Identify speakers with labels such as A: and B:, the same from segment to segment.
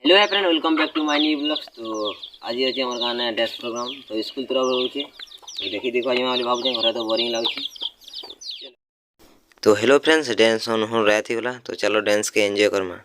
A: Hello hi friend, welcome back to my new blogs. तो आज अच्छे आम गाँव डांस प्रोग्राम तो स्कूल तरफ रोचे तो देखी देखो आज भावुँ घर तो बोरिंग लगे। तो हेलो फ्रेंड्स, डांस ऑन हो रहा थी तो चलो डांस के एंजॉय करमा।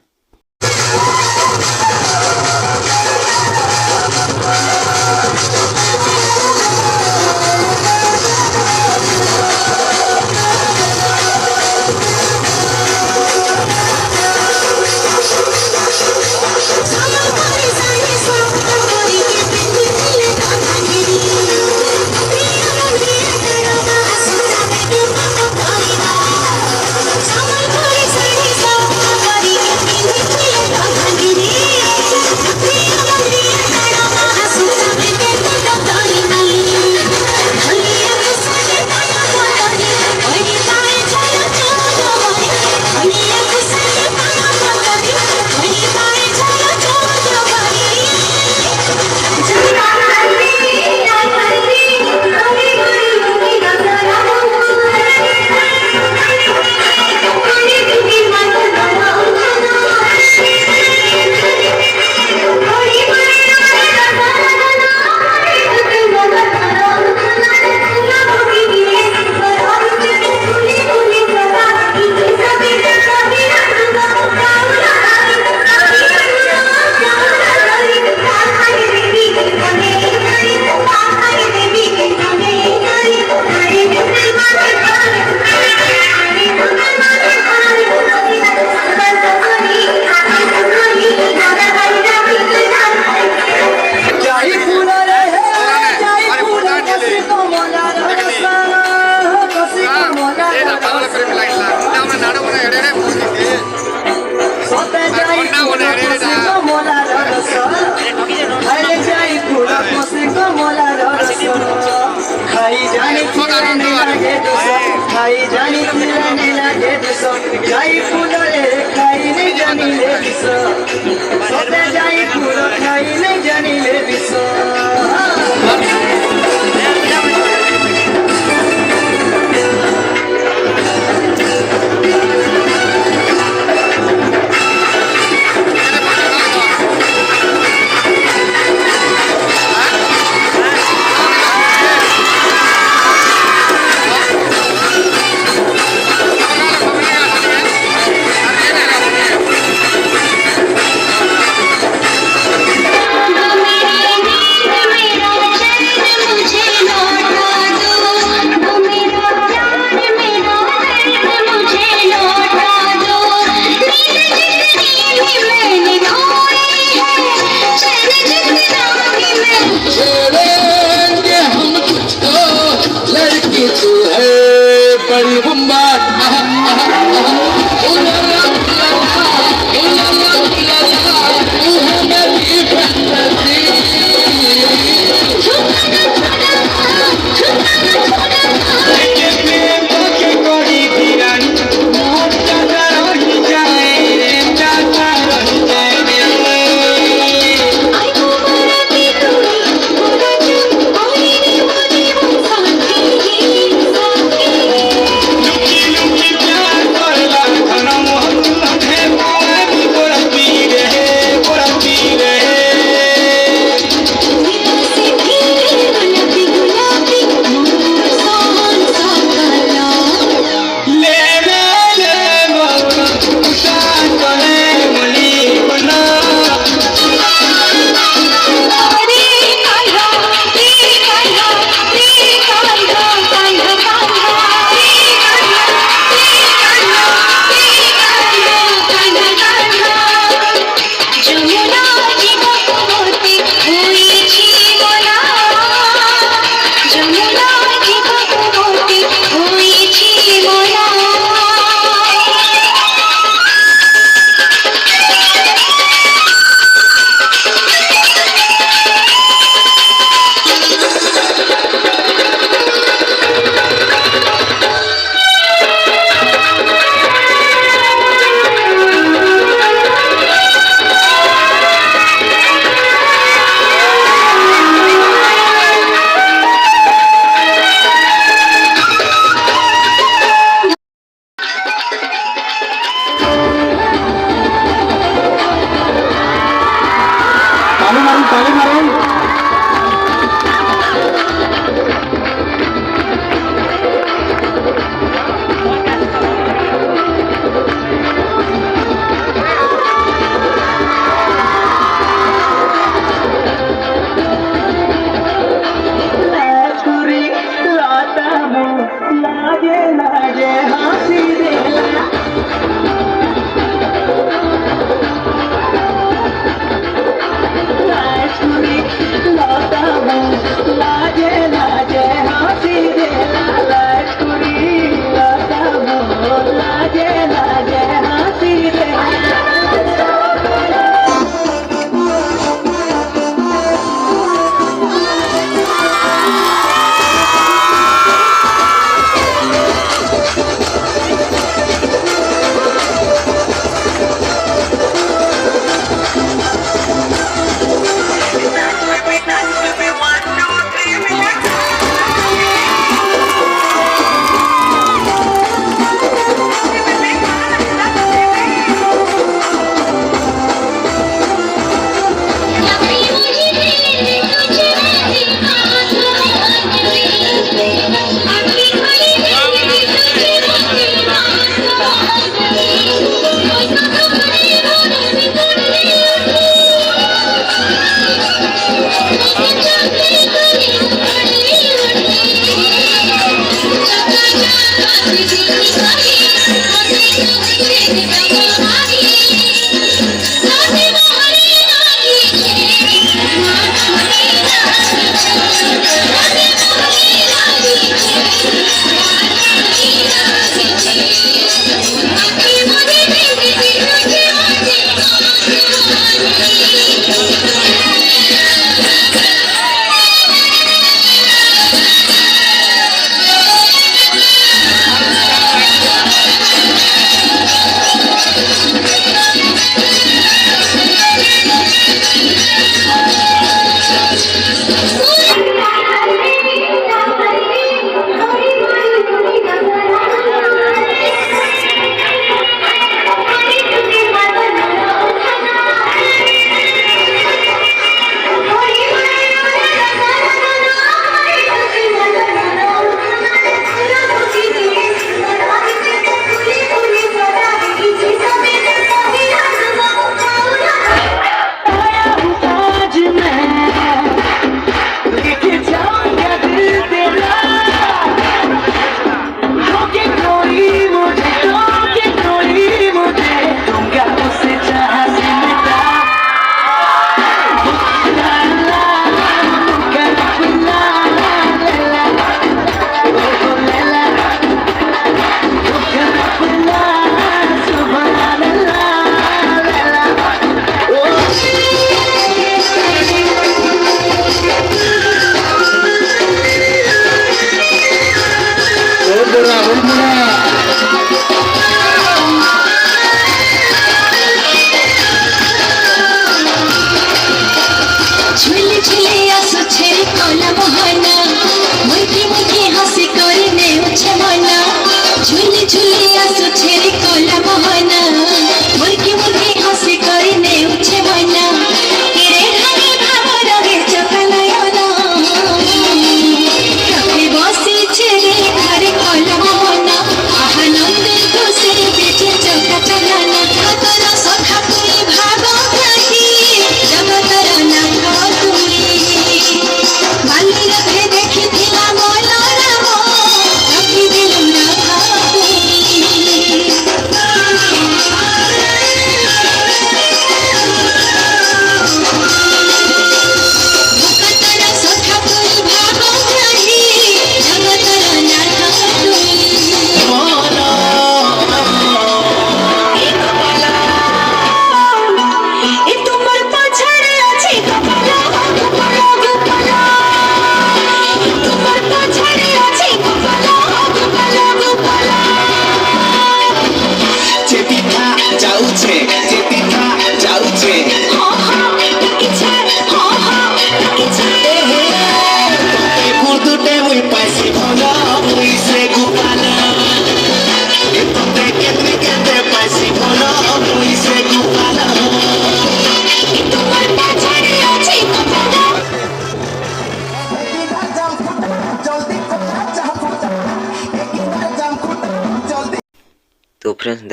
B: ताली मारो। लागे लागे हाथी देला छुरी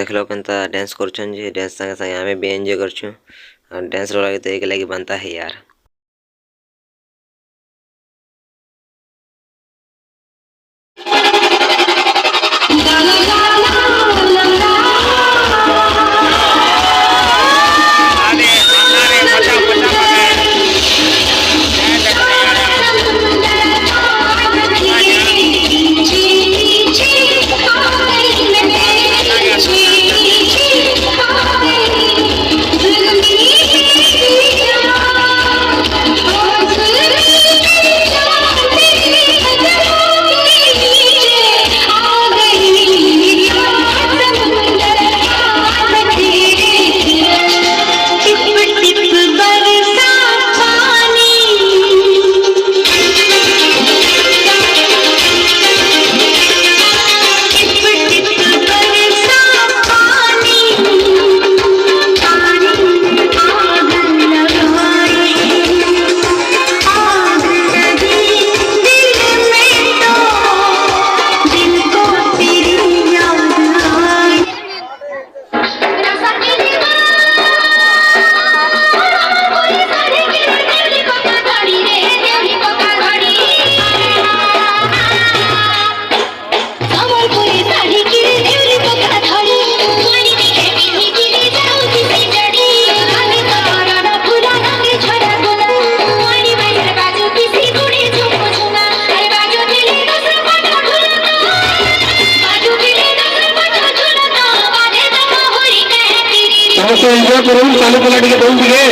A: देख लो केनता डांस करछन जे डांस संगे संगे हमें भी एंजॉय करछु और डांस रो लगे तो एक लगी बनता है यार।
B: एंजॉय करूँ चालू पलाटी के दोन दिखे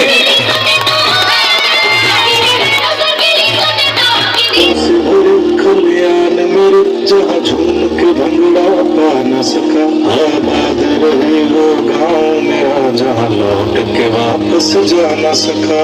B: कल्याण मेरे जहाँ झूम के भंगड़ा पा न सका आबाद रहे वो गाँव मेरा जहाँ लौट के वापस जा न सका।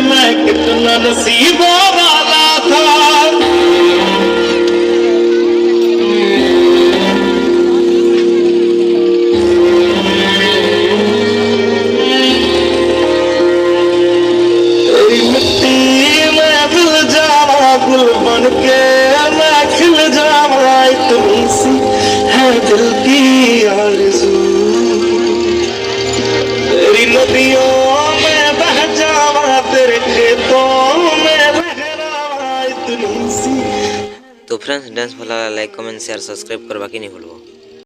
B: मैं कितना नसीबों वाला था। तेरी मिट्टी में मिल जावा गुल बन के मैं खिल जावा इतनी सी है दिल की आरज़ू। तेरी नदियों में बह जावा तेरे खेतों में बहरा इतनी सी।
A: तो फ्रेंड्स डांस भला लाइक कमेंट शेयर सब्सक्राइब करवा के नहीं भूलबो।